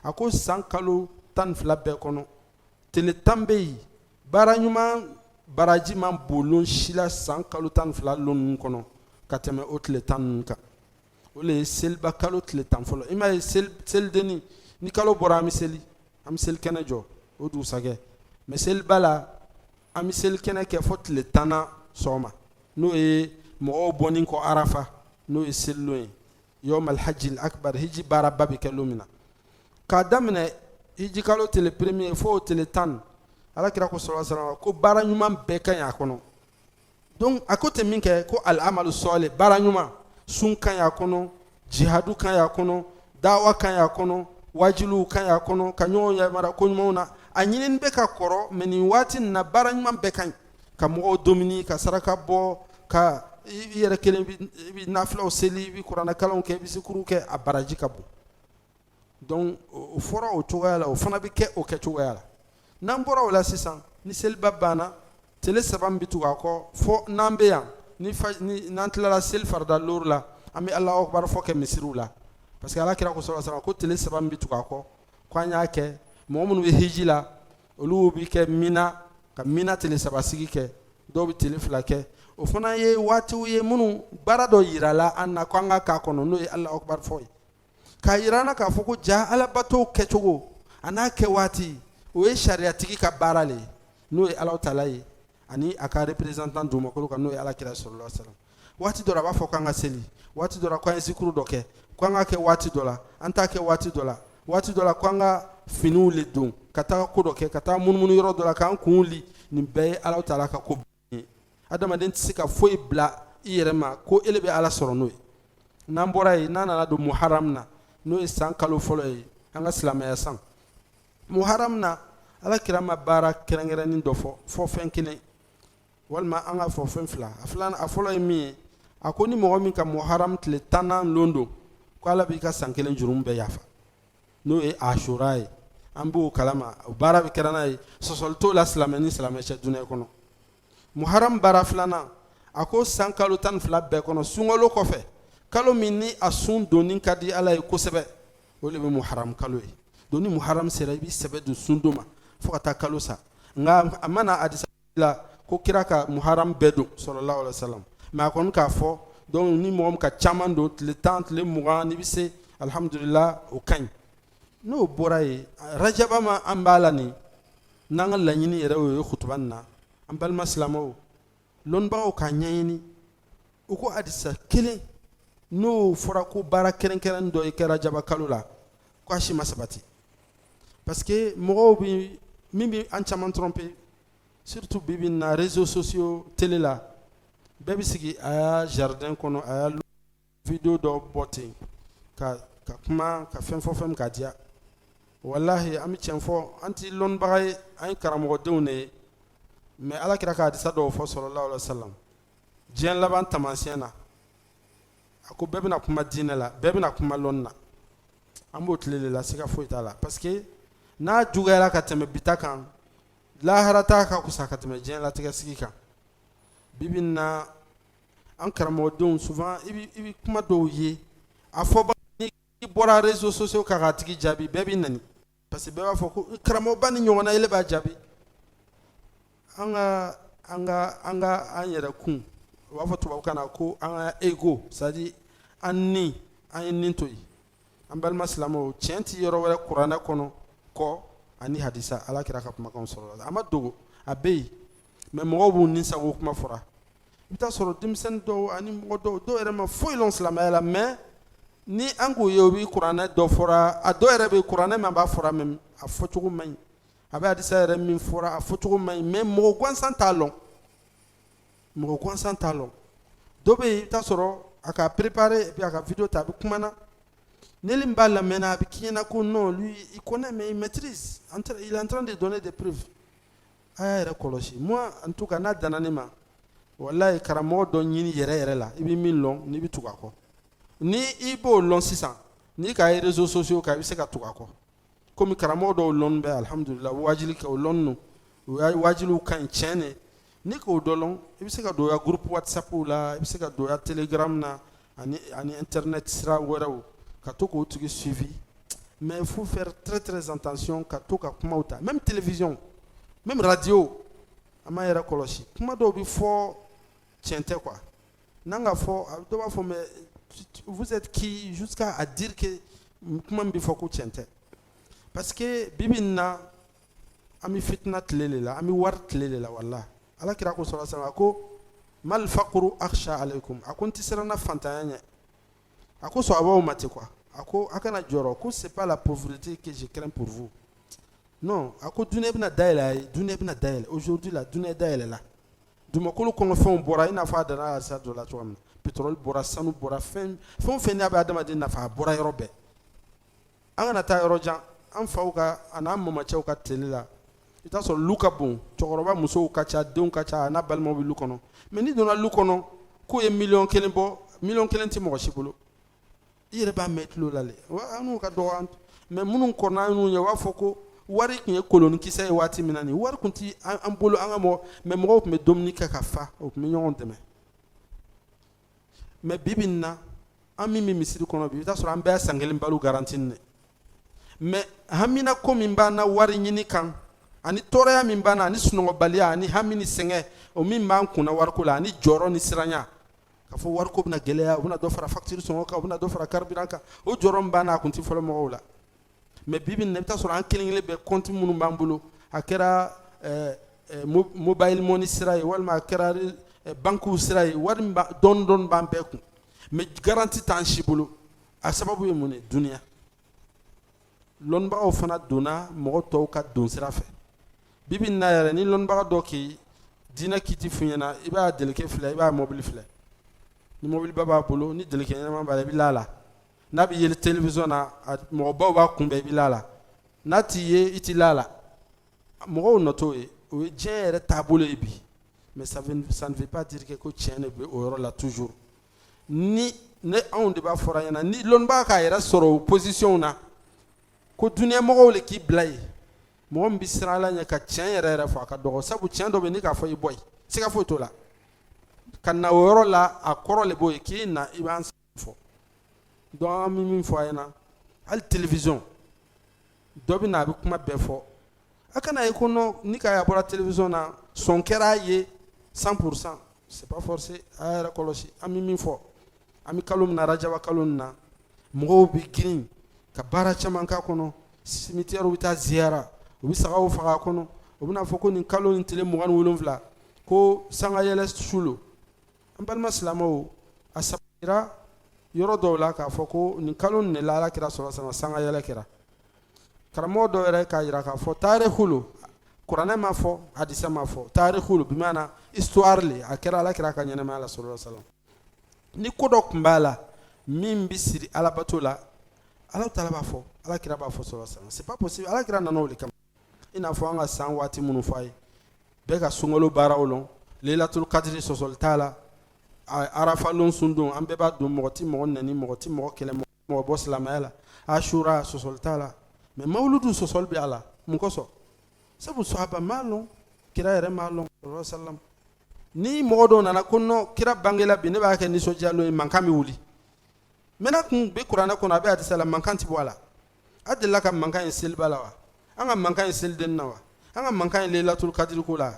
a ko san kalo 12 bɛɛ kɔnɔ tile 10 bɛ yen baara ɲuman baraji man bolon si la san kalo 12 lonun kɔnɔ ka tɛmɛ o tile 10 ninnu kan o le ye seliba kalo tile 10 fɔlɔ i m'a ye selideni ni kalo bɔra an bɛ seli kɛnɛ jɔ o dugusajɛ mais seliba la an bɛ seli kɛnɛ kɛ fɔ tile 10nan sɔgɔma n'o ye mɔgɔw bɔnin kɔ arafa n'o ye selilon ye yawm al-hajj al-akbar hiji baara ba bɛ kɛ don min na k'a daminɛ hiji kalo tile premier fo tile 10 alakira ko sallallahu alaihi wasallam ko baara ɲuman bɛɛ ka ɲi a kɔnɔ donc a ko tɛ min kɛ ko al-amalu salih baara ɲuman sun ka ɲi a kɔnɔ jihadu ka ɲi a kɔnɔ dawa ka ɲi a kɔnɔ wajiluw ka ɲi a kɔnɔ ka ɲɔgɔn yamara ko ɲumanw na a ɲinini bɛ ka kɔrɔ mais nin waati nin na baara ɲuman bɛɛ ka ɲi ka mɔgɔw domini ka saraka bɔ ka i yɛrɛ kelen i bɛ nafilaw seli i bɛ kuranɛ kalanw kɛ i bɛ zikuru kɛ a baraji ka bon donc o fɔra o cogoya la o fana bɛ kɛ o kɛcogoya la n'an bɔra o la sisan ni seliba banna tile 3 bɛ tugu a kɔ fɔ n'an bɛ yan n'an tilala seli farida lori la an bɛ Alahu akibar fɔ kɛ misiriw la parce que alakira ko sallallahu alaihi wasallam ko tile 3 bɛ tugu a kɔ ko an y'a kɛ mɔgɔ minnu bɛ hiji la olu bɛ kɛ mina ka mina tile 3 sigi kɛ dɔw bɛ tile 2 kɛ o fana ye waatiw ye minnu baara dɔ yirala an na ko an ka k'a kɔnɔ n'o ye Alahu akibar fɔ ye k'a yira an na k'a fɔ ko ja alabato kɛcogo a n'a kɛ waati o ye sariyatigi ka baara le ye n'o ye Alahu taala ye ani a ka représentant dugumakolo kan n'o ye alakira sallallahu alaihi wasallam waati dɔ la a b'a fɔ k'an ka seli waati dɔ la k'an ye zikuru dɔ kɛ k'an ka kɛ waati dɔ la an t'a kɛ waati dɔ la waati dɔ la k'an ka finiw le don ka taa ko dɔ kɛ ka taa munumunu yɔrɔ dɔ la k'an kun li nin bɛɛ ye Alahu taala ka ko ye adamaden tɛ se ka foyi bila i yɛrɛ ma ko ele bɛ Ala sɔrɔ n'o ye n'an bɔra yen n'an nana don muharam na n'o ye san kalo fɔlɔ ye an ka silamɛya san muharam na ala kira ma baara kɛrɛnkɛrɛnnen dɔ fɔ fɛn kelen walima an ka fɔ fɛn fila a fɔlɔ ye min ye a ko ni mɔgɔ min ka muharam tile 10 lon don ko ala b'i ka san kelen jurum bɛɛ yafa n'o ye ashura ye an b'o kalama o baara bɛ kɛra n'a ye sɔsɔli t'o la silamɛ ni silamɛcɛ dunɛ kɔnɔ muharam baara filanan a ko san kalo 12 bɛɛ kɔnɔ sunkalo kɔfɛ kalo min ni a sun donni ka di ala ye kosɛbɛ o de bɛ muharam kalo ye don ni muharam sera i b'i sɛbɛ don sun don ma fo ka taa kalo sa nka a mana hadisa la ko kira ka muharam bɛɛ don sallallahu alaihi wasallam mais a kɔni k'a fɔ donc ni mɔgɔ min ka caman don tile 10 tile 20 ni bɛ se alhamdulillah o ka ɲi n'o bɔra ye rajaba ma an b'a la nin n'an ka laɲini yɛrɛ o ye kutuba nin na an balima silamɛw lɔnnibagaw k'a ɲɛɲini u ko hadisa kelen n'o fɔra ko baara kɛrɛnkɛrɛnnen dɔ i kɛ rajaba kalo la ko a si ma sabati parce que mɔgɔw bi min bɛ an caman tromper surtout bibi na réseaux sociaux télé la bɛɛ bɛ sigi a y'a jardin kɔnɔ a y'a vidéo dɔ bɔ ten ka kuma ka fɛn fɔ fɛn k'a diya wallahi an bɛ tiɲɛ fɔ an ti lɔnnibaga ye an ye karamɔgɔdenw de ye mais ala kira ka hadisa dɔw fɔ sallallahu alaihi wasallam diɲɛ laban taamasiyɛn na a ko bɛɛ bɛna kuma diinɛ la bɛɛ bɛna kuma lɔnni na an b'o tile de la siga foyi t'a la parce que n'a juguyara ka tɛmɛ bita kan lahara ta ka kusa ka tɛmɛ diɲɛ latigɛ sigi kan bibi na an karamɔgɔdenw souvent i bɛ kuma dɔw ye a fɔba ni bɔra réseaux sociaux kan k'a tigi jaabi bɛɛ bɛ nani parce que bɛɛ b'a fɔ ko karamɔgɔba ni ɲɔgɔnna ele b'a jaabi an yɛrɛ kun u b'a fɔ tubabukan na ko an ka ego c'est à dire an ye nin to yen an balima silamɛw tiɲɛ tɛ yɔrɔ wɛrɛ kuranɛ kɔnɔ kɔ ani hadisa ala kira ka kumakanw sɔrɔ a ma dogo a bɛ yen mais mɔgɔw b'u ninsago kuma fɔra i bɛ taa sɔrɔ denmisɛnnin dɔw ani mɔgɔ dɔw yɛrɛ ma foyi lɔn silamɛya la mais ni an k'o ye o bɛ kuranɛ dɔ fɔra a dɔw yɛrɛ bɛ kuranɛ min b'a fɔra mais a fɔcogo man ɲi a bɛ hadisa yɛrɛ min fɔra a fɔcogo man ɲi mais mɔgɔ gansan t'a lɔn dɔ bɛ yen i bɛ taa sɔrɔ a ka préparer et puis a ka vidéo ta a bɛ kuma na Nelly b'a lamɛnna a bɛ k'i ɲɛna ko non lui il connaît mais il maîtrise il est en train de donner des preuves a y'a yɛrɛ kɔlɔsi moi en tout cas n'a danna ne ma wallahi karamɔgɔ dɔ ɲini yɛrɛ la i bɛ min lɔn n'i bɛ tugu a kɔ ni i b'o lɔn sisan n'i ka réseaux sociaux kan i bɛ se ka tugu a kɔ komi karamɔgɔ dɔw lɔn bɛ alhamdulillah wajili kɛ o lɔn no o y'a wajiliw ka ɲi tiɲɛ de ni k'o dɔ lɔn i bɛ se ka don ya groupe whatsapp la i bɛ se ka don ya telegram na ani internet sira wɛrɛw ka to k'o tigi suivi mais il faut faire très très attention ka to ka kumaw ta même télévision même radio an m'a yɛrɛ kɔlɔsi kuma dɔw bɛ fɔ tiɲɛ tɛ quoi n'an ka fɔ dɔw b'a fɔ mais vous êtes qui jusqu'à à dire que kuma min bɛ fɔ ko tiɲɛ tɛ parce que bibi in na an bɛ fitina tile de la an bɛ wari tile de la walahi ala kira ko sɔrɔ sɛbɛn a ko mal faqru akhsha alaykum a ko n tɛ siranna fantanya ɲɛ a ko sahabaw ma ten quoi a ko a kana jɔrɔ ko c'est pas la pauvreté que je crains pour vous non a ko dunɛ bɛna dayɛlɛ a ye dunɛ bɛna dayɛlɛ aujourd'hui la dunɛ dayɛlɛ la dumakolo kɔnɔfɛnw bɔra i n'a fɔ a danna halisa dɔ la cogoya min na pétrole bɔra sanu bɔra fɛn o fɛn n'a bɛ adamaden nafa a bɔra yɔrɔ bɛɛ an kana taa yɔrɔ jan an faw ka a n'an mamacɛw ka teli la i t'a sɔrɔ lu ka bon cɛkɔrɔba musow ka ca denw ka ca a n'a balimaw bɛ lu kɔnɔ mais n'i donna lu kɔnɔ k'o ye miliyɔn 1 bɔ miliyɔn 1 tɛ mɔgɔ si bolo i yɛrɛ b'a mɛn tulo la le an n'u ka dɔgɔ mais minnu kɔrɔna n'u ye u b'a fɔ ko wari tun ye kolonikisɛ ye waati min na nin wari tun tɛ an bolo an ka mɔgɔ mais mɔgɔw tun bɛ dumuni kɛ ka fa o tun bɛ ɲɔgɔn dɛmɛ mais bibi in na an min bɛ misiri kɔnɔ bi i bɛ taa sɔrɔ an bɛɛ san kelen balo garanti ne mais hamina ko min b'an na wari ɲini kan ani tɔɔrɔya min b'an na ani sunɔgɔbaliya ani hami ni sɛgɛn o min b'an kunna wariko la ani jɔyɔrɔ ni siranya ka fɔ wariko bɛna gɛlɛya u bɛna dɔ fara facture sɔngɔ kan u bɛna dɔ fara carburant kan o jɔyɔrɔ min b'an na a kun tɛ fɔlɔ mɔgɔw la mais bibi in na i bɛ taa sɔrɔ an kelen kelen bɛɛ compte minnu b'an bolo a kɛra mobile money sira ye walima a kɛra banque sira ye wari min dɔɔni dɔɔni b'an bɛɛ kun mais garanti t'an si bolo a sababu ye mun ye duniya lɔnnibagaw fana donna mɔgɔ tɔw ka don sira fɛ bibi in na yɛrɛ ni lɔnnibaga dɔ k'i diinɛ kiti f'i ɲɛna i b'a delike filɛ i b'a mobili filɛ ni mobiliba b'a bolo ni delike ɲɛnama b'a la i bɛ l'a la n'a bɛ yeli télévision na mɔgɔbaw b'a kunbɛn i bɛ l'a la n'a t'i ye i tɛ l'a la mɔgɔw natɔ ye o ye diɲɛ yɛrɛ taabolo ye bi mais ça ne veut pas dire que ko tiɲɛ de bɛ o yɔrɔ la toujours ni ne anw de b'a fɔra ɲɛna ni lɔnnibaga k'a yɛrɛ sɔrɔ o position na ko duniya mɔgɔw le k'i bila yen mɔgɔ min bɛ siran Ala ɲɛ ka tiɲɛ yɛrɛ yɛrɛ fɔ a ka dɔgɔ sabu tiɲɛ dɔ bɛ ni k'a fɔ i bɔ yen siga foyi t'o la ka na o yɔrɔ la a kɔrɔ le b'o ye k'i na i b'an fɔ donc an bɛ min fɔ a ɲɛna hali télévision dɔ bɛ na a bɛ kuma bɛɛ fɔ a kana ye ko non ni k'a bɔra télévision na sɔn kɛra a ye 100% c'est pas forcé a yɛrɛ kɔlɔsi an bɛ min fɔ an bɛ kalo min na rajaba kalo nin na mɔgɔw bɛ girin ka baara caman k'a kɔnɔ cimetière bɛ taa ziyara u bɛ sagaw faga a kɔnɔ u bɛna fɔ ko nin kalo nin tile 27 ko sanga yɛlɛ su lo an balima silamɛw a sabira yɔrɔ dɔw la k'a fɔ ko nin kalo nin de la Alakira sɔrɔ sanga yɛlɛ kɛra karamɔgɔ dɔw yɛrɛ k'a jira k'a fɔ taarikhu lo kuranɛ ma fɔ hadisa ma fɔ taarikhu lo bi maana histoire le a kɛra Alakira ka ɲɛnɛmaya la sallallahu ni ko dɔ tun b'a la min bɛ siri alabato la Ala taala b'a fɔ Alakira b'a fɔ sallallahu c'est pas possible Alakira nana o de kama i n'a fɔ an ka san waati minnu fɔ a ye bɛɛ ka sunkalo baaraw lɔn Lailatul Qadri sɔsɔli t'a la Arafa lɔn sun don an bɛɛ b'a don mɔgɔ ti mɔgɔ nɛni mɔgɔ ti mɔgɔ kɛlɛ mɔgɔ bɔ silamɛya la Ashura sɔsɔli t'a la mais mawuludu sɔsɔli bɛ a la mun kosɔn sabu sahaba m'a lɔn kira yɛrɛ m'a lɔn sallallahu ni mɔgɔ dɔw nana ko non kira bangela bi ne b'a kɛ nisɔndiyalo ye mankan bɛ wuli maintenant kun bɛ kuranɛ kɔnɔ a bɛ hadisa la mankan ti bɔ a la a delila ka mankan ye seliba la wa an ka mankan ye selideni na wa an ka mankan ye Lailatul Qadri ko la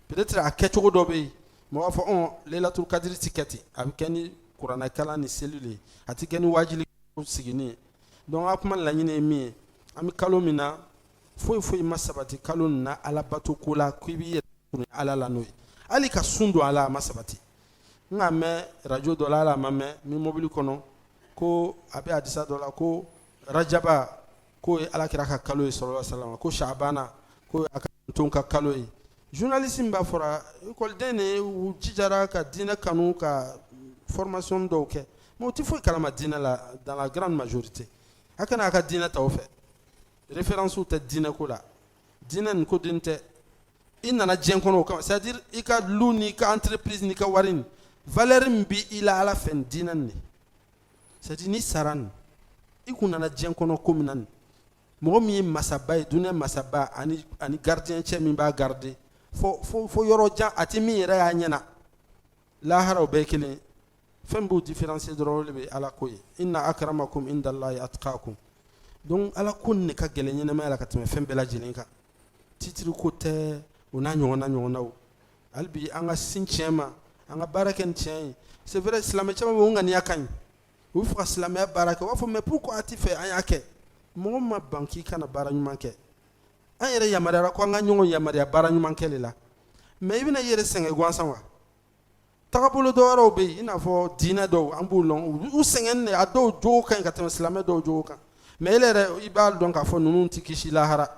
peut-être a kɛcogo dɔ bɛ yen mɔgɔ b'a fɔ Lailatul Qadri ti kɛ ten a bɛ kɛ ni kuranɛ kalan ni seli le a ti kɛ ni wajili sigini ye donc a kuma laɲini ye min ye an bɛ kalo min na foyi ma sabati kalo nin na alabato ko la k'i b'i yɛrɛ kun Ala la n'o ye hali ka sun don a la a ma sabati n ka mɛn radio dɔ la hali a ma mɛn min mobili kɔnɔ ko a bɛ hadisa dɔ la ko rajaba ko ye Alakira ka kalo ye sallallahu alaihi wasallam ko shabana ko a ka ton ka kalo ye journaliste min b'a fɔra école de u jijara ka diinɛ kanu ka formation dɔw kɛ mais u tɛ foyi kalama diinɛ la dans la grande majorité a kana a ka diinɛ ta o fɛ référence tɛ diinɛ ko la diinɛ nin ko den tɛ i nana diɲɛ kɔnɔ o kama c'est à dire i ka lu ni ka entreprise ni ka wari ni valeur min bɛ i la Ala fɛ nin diinɛ nin de c'est à dire ni sara nin i kun nana diɲɛ kɔnɔ ko min na nin mɔgɔ min ye masaba ye dunɛ masaba ani gardien cɛ min b'a garder fo yɔrɔ jan a tɛ min yɛrɛ y'a ɲɛna lahara o bɛɛ kelen fɛn b'u différencier dɔrɔn o de bɛ Ala ko ye inna akramakum indallahi atqakum donc Ala ko nin de ka gɛlɛn ɲɛnamaya la ka tɛmɛ fɛn bɛɛ lajɛlen kan titre ko tɛ o n'a ɲɔgɔnnaw hali bi an ka sin tiɲɛ ma an ka baara kɛ ni tiɲɛ ye c'est vrai silamɛ caman bɛ yen o ŋaniya ka ɲi u bɛ fɛ ka silamɛya baara kɛ u b'a fɔ mais pourquoi a tɛ fɛ an y'a kɛ mɔgɔ ma ban k'i kana baara ɲuman kɛ an yɛrɛ yamaruyara ko an ka ɲɔgɔn yamaruya baara ɲuman kɛ de la mais i bɛna i yɛrɛ sɛgɛn gansan wa tagabolo dɔ wɛrɛw bɛ yen i n'a fɔ diinɛ dɔw an b'u lɔn u sɛgɛn de a dɔw jogo ka ɲi ka tɛmɛ silamɛ dɔw jogo kan mais ele yɛrɛ i b'a dɔn k'a fɔ ninnu tɛ kisi lahara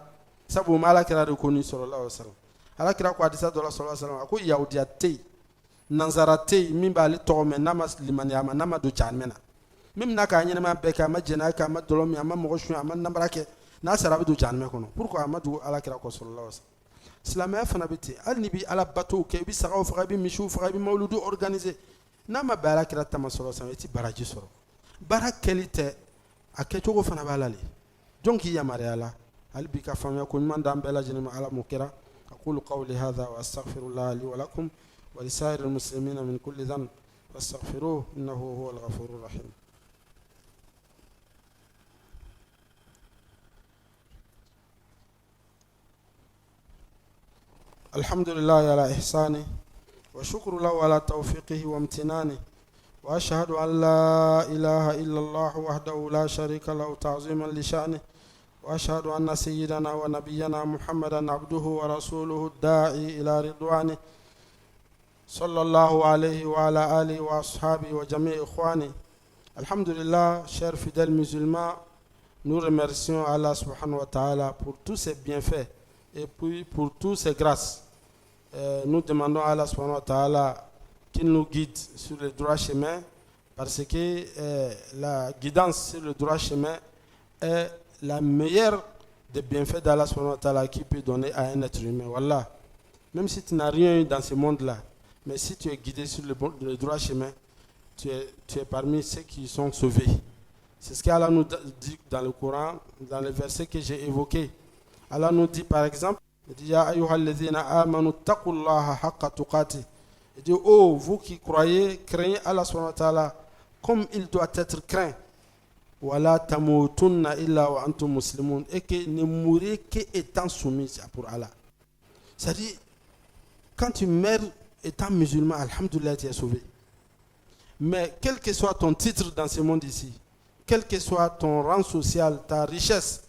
sabu ma Alakira de ko ni sallallahu alaihi wasallam Alakira ko hadisa dɔ la sallallahu alaihi wasallam a ko yahudiya tɛ yen nanzara tɛ yen min b'ale tɔgɔ mɛn n'a ma limaniya ma n'a ma don jahanɛmɛ na min bɛna k'a ɲɛnɛmaya bɛɛ kɛ a ma jɛnɛya kɛ a ma dɔlɔ min a ma mɔgɔ suɲɛ a ma namara kɛ n'a sera a bɛ don jahanɛmɛ kɔnɔ pourquoi a ma dogo Alakira kɔ sallallahu alaihi wasallam silamɛya fana bɛ ten hali ni bɛ Ala batow kɛ i bɛ sagaw faga i bɛ misiw faga i bɛ mawuludu organiser n'a ma bɛn Alakira ta ma sallallahu alaihi wasallam i tɛ baraji sɔrɔ baara kɛli tɛ a kɛcogo fana b'a la le jɔn k'i yamaruya la hali bi ka faamuya ko ɲuman d'an bɛɛ lajɛlen ma Ala m'o kɛra aqulu qawli hadha wa astaghfirullah li wa lakum wa lisa'iril muslimina min kulli dhanb fastaghfiruhu innahu huwal ghafurur rahim alhamdulillah ala ihsani wa shukru lahu ala tawfiqihi wa imtinani wa ashhadu an la ilaha illa Allah wahdahu la sharika lahu ta'ziman li sha'nihi وأشهد أن سيدنا ونبينا محمدا عبده ورسوله الداعي إلى رضوانه صلى الله عليه وعلى آله وأصحابه وجميع إخوانه الحمد لله chers fidèles musulmans nous remercions Allah subhanahu wa ta'ala pour tous ses bienfaits et puis pour tous ses grâces nous demandons à Allah subhanahu wa ta'ala qu'il nous guide sur le droit chemin parce que la guidance sur le droit chemin est la meilleure des bienfaits d'Allah subhanahu wa ta'ala qui peut donner à un être humain. Wallah. Même si tu n'as rien eu dans ce monde-là, mais si tu es guidé sur le droit chemin, tu es parmi ceux qui sont sauvés. C'est ce qu'Allah nous dit dans le Coran, dans le verset que j'ai évoqué. Allah nous dit par exemple, il dit Ya ayyuhalladhina amanu taqullaha haqqa tuqati. Il dit oh vous qui croyez, craignez Allah subhanahu wa ta'ala comme il doit être craint. Wala tamutunna illa wa antum muslimun, et que ne mourrez qu'étant soumis pour Allah. C'est-à-dire, quand tu meurs étant musulman, alhamdoulilah, tu es sauvé. Mais quel que soit ton titre dans ce monde ici, quel que soit ton rang social, ta richesse,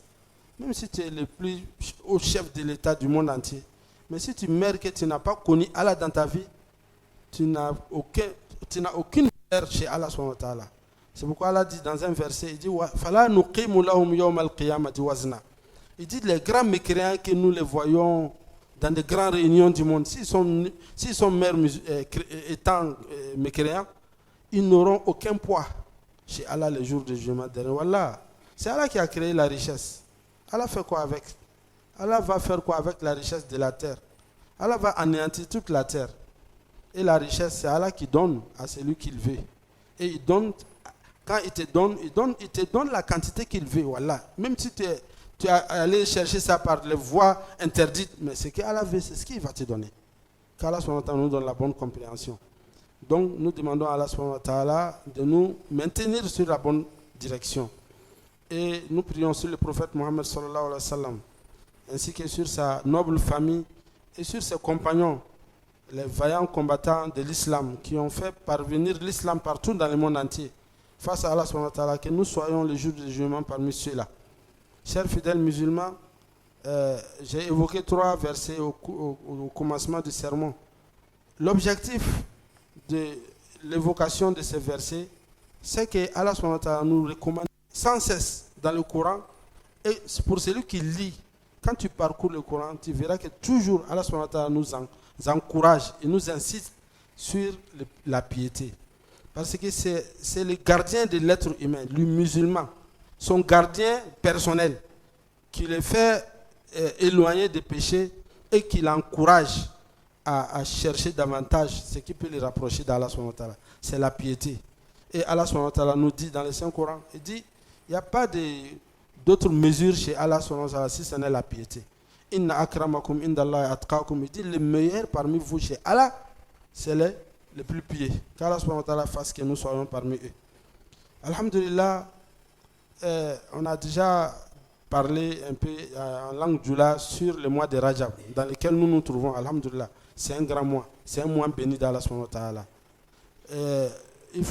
même si tu es le plus haut chef de l'État du monde entier, mais si tu meurs que tu n'as pas connu Allah dans ta vie, tu n'as aucune valeur chez Allah subhanahu wa ta'ala. C'est pourquoi Allah dit dans un verset, il dit Fala nuqimu lahum yawm al-qiyamati wazna. Il dit les grands mécréants que nous les voyons dans des grandes réunions du monde, s'ils sont mères étant mécréants, ils n'auront aucun poids chez Allah le jour du jugement dernier. Voilà. C'est Allah qui a créé la richesse. Allah fait quoi avec? Allah va faire quoi avec la richesse de la terre? Allah va anéantir toute la terre. Et la richesse, c'est Allah qui donne à celui qu'il veut. Et il donne, quand il te donne la quantité qu'il veut. Voilà. Même si tu es allé chercher ça par les voies interdites, mais ce qu'Allah veut, c'est ce qu'il va te donner. Qu'Allah nous donne la bonne compréhension. Donc nous demandons à Allah subhanahu wa ta'ala de nous maintenir sur la bonne direction. Et nous prions sur le prophète Mohammed sallallahu alayhi wa sallam, ainsi que sur sa noble famille et sur ses compagnons, les vaillants combattants de l'islam qui ont fait parvenir l'islam partout dans le monde entier. Face à Allah subhanahu wa ta'ala, que nous soyons le jour du jugement parmi ceux-là. Chers fidèles musulmans, j'ai évoqué 3 versets au commencement du sermon. L'objectif de l'évocation de ces versets, c'est que Allah subhanahu wa ta'ala nous recommande sans cesse dans le Coran, et pour celui qui lit, quand tu parcours le Coran, tu verras que toujours Allah subhanahu wa ta'ala nous encourage et nous incite sur la piété. Parce que c'est le gardien de l'être humain, le musulman, son gardien personnel, qui le fait éloigner des péchés et qui l'encourage à chercher davantage ce qui peut les rapprocher d'Allah subhanahu wa ta'ala. C'est la piété. Et Allah subhanahu wa ta'ala nous dit dans le Saint-Coran, il dit, il n'y a pas d'autres mesures chez Allah subhanahu wa ta'ala si ce n'est la piété. Inna akramakum indallahi atqakum. Il dit, le meilleur parmi vous chez Allah, c'est les plus pieux. Qu'Allah subhanahu wa ta'ala fasse que nous soyons parmi eux. Alhamdulillah, on a déjà parlé un peu en langue djoula sur le mois de Rajab, dans lequel nous nous trouvons, alhamdulillah. C'est un grand mois, c'est un mois béni d'Allah subhanahu wa ta'ala. Il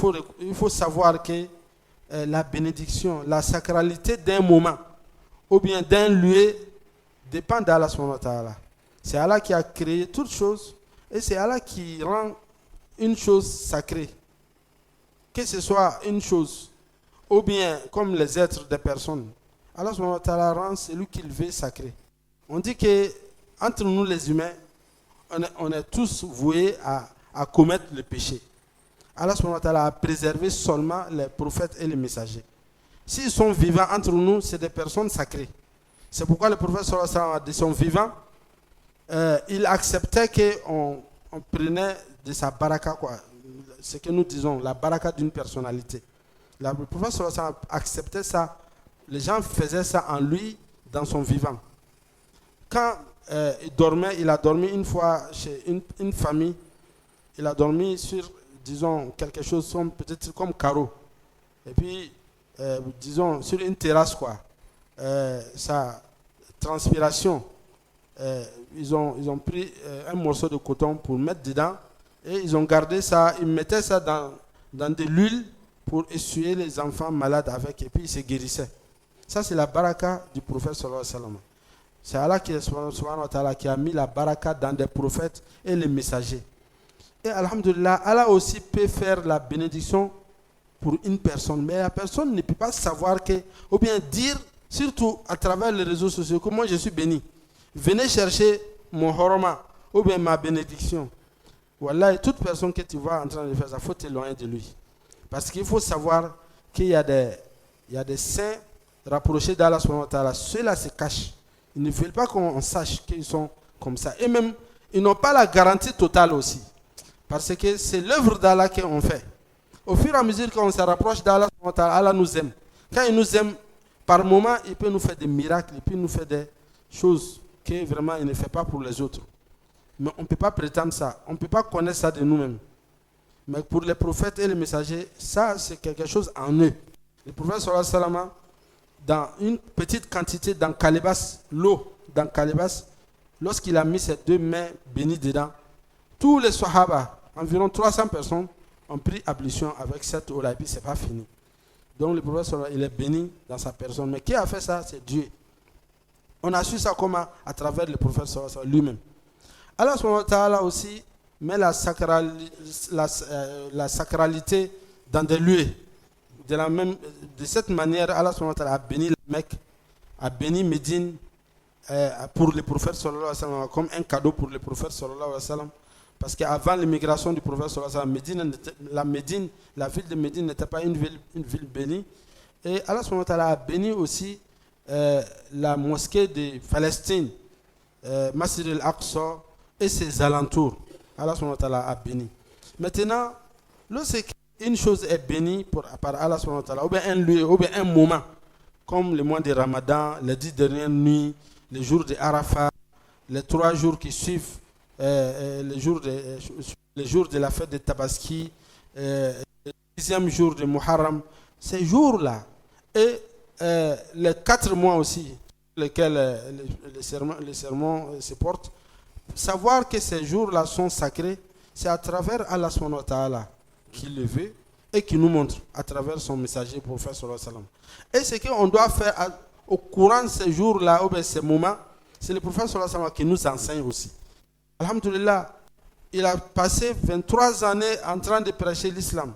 faut savoir que la bénédiction, la sacralité d'un moment ou bien d'un lieu dépend d'Allah subhanahu wa ta'ala. C'est Allah qui a créé toutes choses et c'est Allah qui rend une chose sacrée. Que ce soit une chose ou bien comme les êtres des personnes, Allah subhanahu wa ta'ala rend celui qu'il veut sacré. On dit que entre nous les humains, on est tous voués à commettre le péché. Allah subhanahu wa ta'ala a préservé seulement les prophètes et les messagers. S'ils sont vivants entre nous, c'est des personnes sacrées. C'est pourquoi le prophète sallallahu alayhi wa sallam, de son vivant, il acceptait qu'on prenait de sa baraka, quoi. Ce que nous disons, la baraka d'une personnalité. Le prophète sallallahu alayhi wa sallam acceptait ça. Les gens faisaient ça en lui, dans son vivant. Quand il dormait, il a dormi une fois chez une famille, il a dormi sur, disons, quelque chose peut-être comme carreau. Et puis, disons, sur une terrasse, quoi. Sa transpiration, ils ont pris un morceau de coton pour mettre dedans et ils ont gardé ça, ils mettaient ça dans de l'huile pour essuyer les enfants malades avec et puis ils se guérissaient. Ça, c'est la baraka du prophète sallallahu alayhi wa sallam. C'est Allah subhanahu wa ta'ala qui a mis la baraka dans des prophètes et les messagers. Et alhamdulillah, Allah aussi peut faire la bénédiction pour une personne. Mais la personne ne peut pas savoir que, ou bien dire, surtout à travers les réseaux sociaux, que moi je suis béni. Venez chercher mon horoma, ou bien ma bénédiction. Voilà, toute personne que tu vois en train de faire ça, il faut t'éloigner de lui. Parce qu'il faut savoir qu'il y a des saints rapprochés d'Allah subhanahu wa ta'ala. Ceux-là se cachent. Ils ne veulent pas qu'on sache qu'ils sont comme ça. Et même, ils n'ont pas la garantie totale aussi. Parce que c'est l'œuvre d'Allah qu'on fait. Au fur et à mesure qu'on se rapproche d'Allah, Allah nous aime. Quand il nous aime, par moment, il peut nous faire des miracles, il peut nous faire des choses que vraiment il ne fait pas pour les autres. Mais on ne peut pas prétendre ça. On ne peut pas connaître ça de nous-mêmes. Mais pour les prophètes et les messagers, ça c'est quelque chose en eux. Le prophète sallallahu alayhi wa sallam, dans une petite quantité, dans calebasse, l'eau, dans calebasse, lorsqu'il a mis ses 2 mains bénies dedans, tous les sahaba, environ 300 personnes, ont pris ablution avec cette eau-là, et puis c'est pas fini. Donc le prophète sallallahu alayhi wa sallam, il est béni dans sa personne. Mais qui a fait ça? C'est Dieu. On a su ça comment? À travers le prophète sallallahu alayhi wa sallam lui-même. Allah subhanahu wa ta'ala aussi met la sacralité dans des lieux. De cette manière, Allah subhanahu wa ta'ala a béni la Mecque, a béni Médine pour le prophète sallallahu alayhi wa sallam, comme un cadeau pour le prophète sallallahu alayhi wa sallam. Parce qu'avant l'immigration du prophète sallallahu alayhi wa sallam, la ville de Médine n'était pas une ville bénie. Et Allah subhanahu wa ta'ala a béni aussi la mosquée de Palestine, Masjid al-Aqsa et ses alentours. Allah subhanahu wa ta'ala a béni. Maintenant, lorsqu'une chose est bénie par Allah subhanahu wa ta'ala, ou bien un lieu, ou bien un moment, comme le mois de Ramadan, les 10 dernières nuits, les jours de Arafat, les 3 jours qui suivent, les jours de la fête de Tabaski, le 10e jour de Muharram, ces jours-là, et les 4 mois aussi, lesquels les sermons se portent, savoir que ces jours-là sont sacrés, c'est à travers Allah subhanahu wa ta'ala qui le veut et qui nous montre à travers son messager, prophète sallallahu alayhi wa sallam. Et ce qu'on doit faire au courant de ces jours-là, ou bien ces moments, c'est le prophète sallallahu alayhi wa sallam qui nous enseigne aussi. Alhamdulillah, il a passé 23 années en train de prêcher l'islam.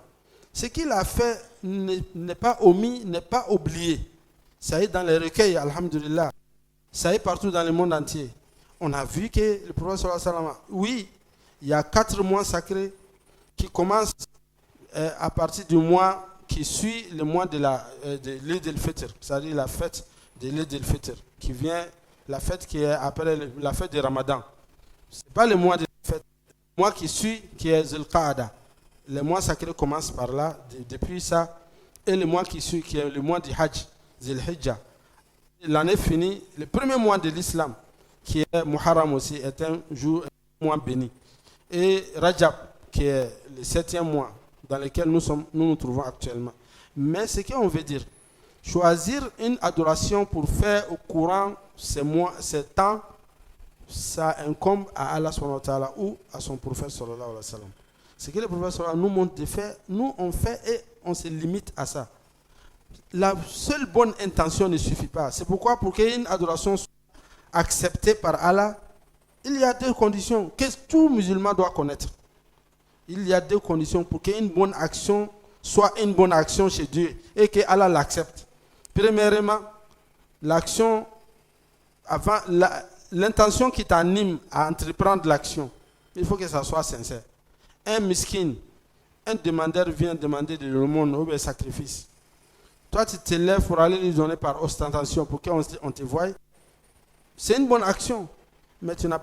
Ce qu'il a fait n'est pas omis, n'est pas oublié. Ça est dans les recueils, alhamdulillah. Ça est partout dans le monde entier. On a vu que le prophète sallallahu alayhi wa sallam, oui, il y a 4 mois sacrés qui commencent à partir du mois qui suit le mois de l'Eid al-Fitr, c'est-à-dire la fête de l'Eid al-Fitr, qui vient, la fête qui est après la fête du Ramadan. Ce n'est pas le mois de la fête, le mois qui suit, qui est Zul-Qa'ada. Le mois sacré commence par là, depuis ça, et le mois qui suit, qui est le mois du Hajj, Zul-Hijjah. L'année finie, le premier mois de l'islam, qui est Muharram aussi, est un mois béni. Et Rajab, qui est le 7e mois, dans lequel nous nous trouvons actuellement. Mais ce qu'on veut dire, choisir une adoration pour faire au courant ces mois, ces temps, ça incombe à Allah subhanahu wa ta'ala ou à son prophète sallallahu alayhi wa sallam. Ce que le prophète sallallahu alayhi wa sallam nous montre de faire, nous on fait et on se limite à ça. La seule bonne intention ne suffit pas. C'est pourquoi pour qu'une adoration soit acceptée par Allah, il y a 2 conditions que tout musulman doit connaître. Il y a 2 conditions pour qu'une bonne action soit une bonne action chez Dieu et que Allah l'accepte. Premièrement, l'action, avant l'intention qui t'anime à entreprendre l'action, il faut que ça soit sincère. Un miskin, un demandeur vient demander de l'aumône ou un sacrifice. Toi, tu te lèves pour aller lui donner par ostentation pour qu'on te voie. C'est une bonne action, mais il n'y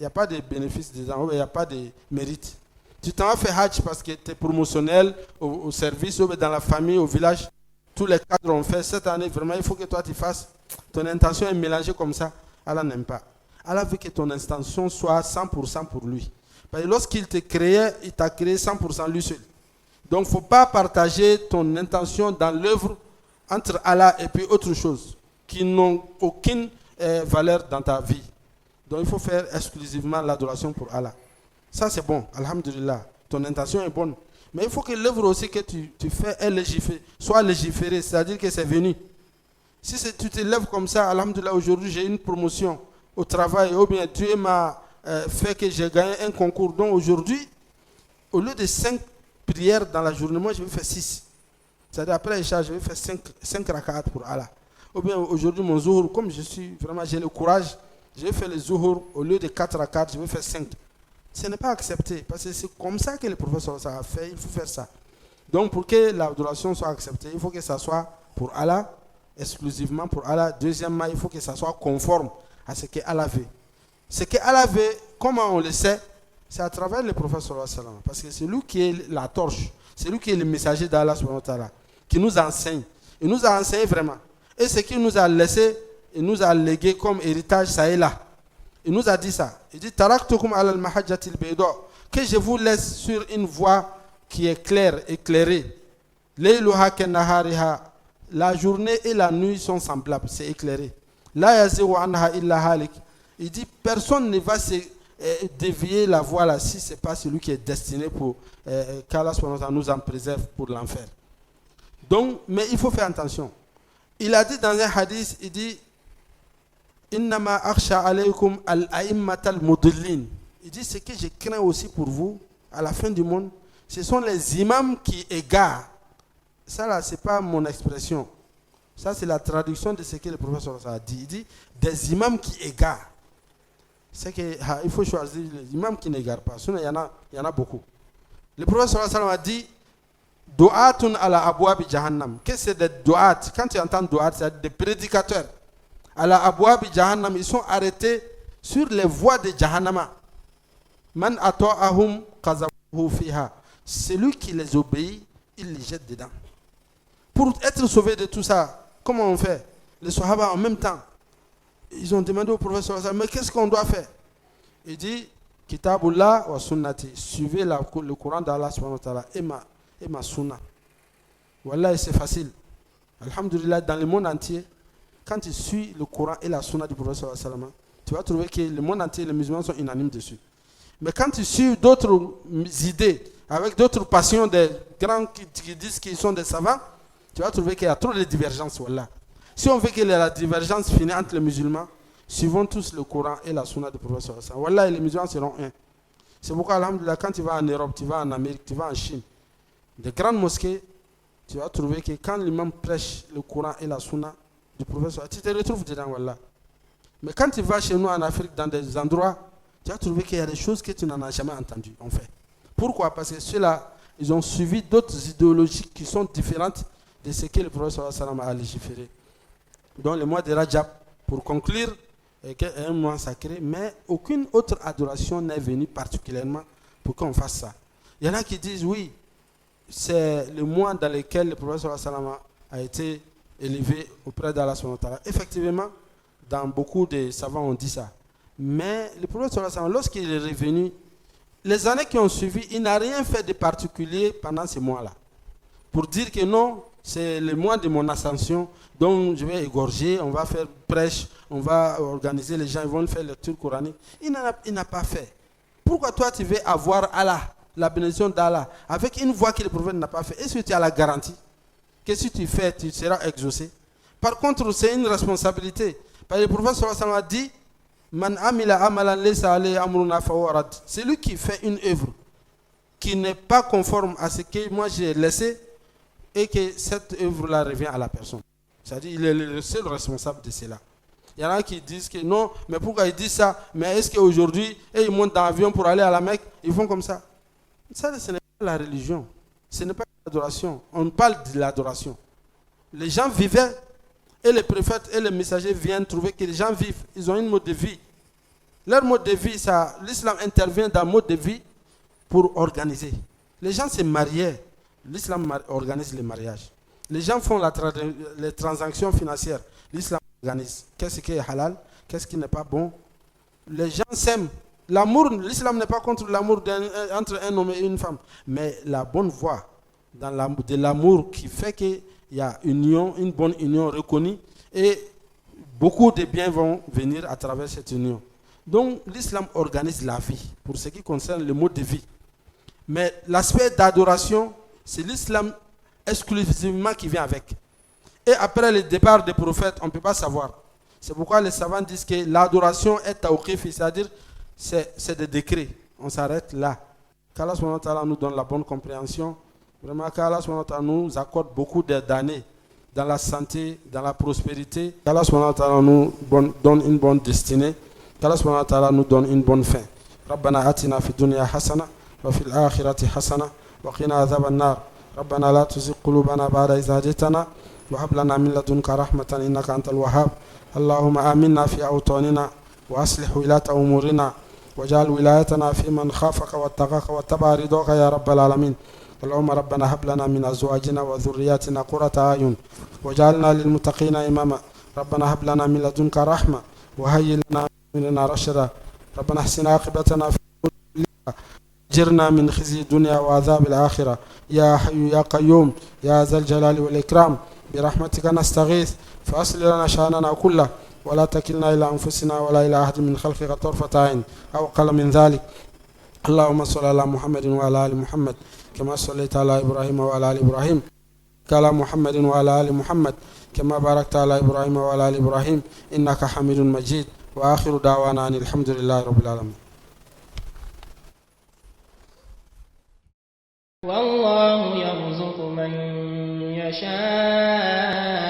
a pas de bénéfice dedans, il n'y a pas de mérite. Tu t'en vas faire Hajj parce que tu es promotionnel au service, ou dans la famille, au village. Tous les cadres ont fait cette année. Vraiment, il faut que toi tu fasses. Ton intention est mélangée comme ça. Allah n'aime pas. Allah veut que ton intention soit 100% pour lui. Parce que lorsqu'il te créait, il t'a créé 100% lui seul. Donc, il ne faut pas partager ton intention dans l'œuvre entre Allah et puis autre chose qui n'ont aucune valeur dans ta vie. Donc, il faut faire exclusivement l'adoration pour Allah. Ça, c'est bon, alhamdulillah. Ton intention est bonne. Mais il faut que l'œuvre aussi que tu fais soit légiférée, c'est-à-dire que c'est venu. Si tu te lèves comme ça, alhamdulillah, aujourd'hui j'ai une promotion au travail, ou bien Dieu m'a fait que j'ai gagné un concours. Donc aujourd'hui, au lieu de 5 prières dans la journée, moi je vais faire 6. C'est-à-dire après Isha, je vais faire 5 rak'at pour Allah. Ou bien aujourd'hui, mon zuhur, comme j'ai le courage, je vais faire le zuhur, au lieu de 4 rak'at, je vais faire 5. Ce n'est pas accepté, parce que c'est comme ça que le prophète a fait, il faut faire ça. Donc pour que l'adoration soit acceptée, il faut que ça soit pour Allah exclusivement pour Allah. Deuxièmement, il faut que ça soit conforme à ce qu'Allah veut. Ce qu'Allah veut, comment on le sait? C'est à travers le prophète sallallahu alayhi wa sallam. Parce que c'est lui qui est la torche, c'est lui qui est le messager d'Allah subhanahu wa ta'ala, qui nous enseigne. Il nous a enseigné vraiment. Et ce qu'il nous a laissé, il nous a légué comme héritage, ça est là. Il nous a dit ça. Il dit Taraktukum ala al-mahajjatil bayda, que je vous laisse sur une voie qui est claire, éclairée. Layluha kanahariha, la journée et la nuit sont semblables, c'est éclairé. La yaziru anha illa halik. Il dit personne ne va se dévier la voie là si ce n'est pas celui qui est destiné pour qu'Allah nous en préserve pour l'enfer. Donc, mais il faut faire attention. Il a dit dans un hadith, il dit Innama akhsha alaykum al-a'immatal mudillin. Il dit ce que je crains aussi pour vous à la fin du monde, ce sont les imams qui égarent. Ça là, c'est pas mon expression. Ça c'est la traduction de ce que le professeur a dit. Il dit des imams qui égarent. C'est que il faut choisir les imams qui n'égarent pas. Sinon il y en a beaucoup. Le professeur a dit Du'atun ala abwabi jahannam. Qu'est-ce que c'est des du'at? Quand tu entends du'at, c'est des prédicateurs. Ala abwabi jahannam, ils sont arrêtés sur les voies de jahannama. Man ata'ahum qazafuhu fiha. Celui qui les obéit, il les jette dedans. Pour être sauvé de tout ça, comment on fait? Les Sahaba en même temps, ils ont demandé au professeur, mais qu'est-ce qu'on doit faire? Il dit, Kitabullah wa sunnati, suivez le Coran d'Allah subhanahu wa ta'ala et ma sunna. Wallah, c'est facile. Alhamdulillah, dans le monde entier, quand tu suis le Coran et la sunna du professeur sallallahu, tu vas trouver que le monde entier, les musulmans sont unanimes dessus. Mais quand tu suis d'autres idées, avec d'autres passions, des grands qui disent qu'ils sont des savants, tu vas trouver qu'il y a trop de divergences. Voilà. Si on veut que la divergence finisse entre les musulmans, suivons tous le Coran et la sunna du professeur. Voilà, les musulmans seront un. C'est pourquoi, alhamdulillah, quand tu vas en Europe, tu vas en Amérique, tu vas en Chine, des grandes mosquées, tu vas trouver que quand l'imam prêche le Coran et la sunna du professeur, tu te retrouves dedans. Voilà. Mais quand tu vas chez nous en Afrique, dans des endroits, tu vas trouver qu'il y a des choses que tu n'en as jamais entendues, en fait. Pourquoi? Parce que ceux-là, ils ont suivi d'autres idéologies qui sont différentes de ce que le professeur a légiféré. Donc le mois de Rajab, pour conclure, est un mois sacré, mais aucune autre adoration n'est venue particulièrement pour qu'on fasse ça. Il y en a qui disent oui, c'est le mois dans lequel le professeur a été élevé auprès d'Allah. Effectivement, dans beaucoup de savants on dit ça. Mais le professeur, lorsqu'il est revenu, les années qui ont suivi, il n'a rien fait de particulier pendant ces mois-là. Pour dire que non, c'est le mois de mon ascension, donc je vais égorger, on va faire prêche, on va organiser les gens, ils vont faire lecture coranique. Il n'a pas fait. Pourquoi toi tu veux avoir Allah, la bénédiction d'Allah, avec une voie que le prophète n'a pas fait? Est-ce que tu as la garantie que si tu fais, tu seras exaucé? Par contre, c'est une responsabilité. Parce que le prophète sallallahu alayhi wa sallam a dit Man amila amalan laysa alayhi amruna fahuwa rad. C'est lui qui fait une œuvre qui n'est pas conforme à ce que moi j'ai laissé et que cette œuvre-là revient à la personne. C'est-à-dire qu'il est le seul responsable de cela. Il y en a qui disent que non, mais pourquoi ils disent ça? Mais est-ce qu'aujourd'hui, ils montent dans l'avion pour aller à la Mecque, ils font comme ça? Ça, ce n'est pas la religion. Ce n'est pas l'adoration. On parle de l'adoration. Les gens vivaient. Et les prophètes et les messagers viennent trouver que les gens vivent. Ils ont un mode de vie. Leur mode de vie, l'islam intervient dans le mode de vie pour organiser. Les gens se mariaient. L'islam organise les mariages. Les gens font les transactions financières. L'islam organise. Qu'est-ce qui est halal? Qu'est-ce qui n'est pas bon? Les gens s'aiment. L'amour, l'islam n'est pas contre l'amour entre un homme et une femme. Mais la bonne voie de l'amour qui fait que il y a une bonne union reconnue et beaucoup de biens vont venir à travers cette union. Donc l'islam organise la vie pour ce qui concerne le mode de vie. Mais l'aspect d'adoration, c'est l'islam exclusivement qui vient avec. Et après le départ des prophètes, on ne peut pas savoir. C'est pourquoi les savants disent que l'adoration est tawqif, c'est-à-dire c'est des décrets. On s'arrête là. Qu'Allah subhanahu wa ta'ala nous donne la bonne compréhension. Vraiment qu'Allah subhanahu wa ta'ala nous accorde beaucoup d'années dans la santé, dans la prospérité. Qu'Allah subhanahu wa ta'ala nous donne une bonne destinée. Qu'Allah subhanahu wa ta'ala nous donne une bonne fin. ربنا آتنا في الدنيا حسنة وفي الآخرة حسنة وقنا عذاب النار. ربنا لا تزغ قلوبنا بعد إذ هديتنا وهب لنا من لدنك رحمة إنك أنت الوهاب. اللهم آمنا في أوطاننا وأصلح ولاة أمورنا واجعل ولايتنا في من خافك واتقاك واتبع رضاك يا رب العالمين. اللهم ربنا هب لنا من أزواجنا وذرياتنا قرة أعين واجعلنا للمتقين إماما. ربنا هب لنا من لدنك رحمة وهيئ لنا من أمرنا رشدا. ربنا احسن عاقبتنا في أجرنا من خزي الدنيا وعذاب الآخرة يا حي يا قيوم يا ذا الجلال والإكرام. برحمتك نستغيث فأصل لنا شأننا كله ولا تكلنا إلى أنفسنا ولا إلى أحد من خلقك طرفة عين أو أقل من ذلك. اللهم صل على محمد وعلى آل محمد كما صليت على إبراهيم وعلى آل إبراهيم على محمد وعلى آل محمد كما باركت على إبراهيم وعلى آل إبراهيم إنك حميد مجيد. وآخر دعوانا أن الحمد لله رب العالمين.
والله يرزق من يشاء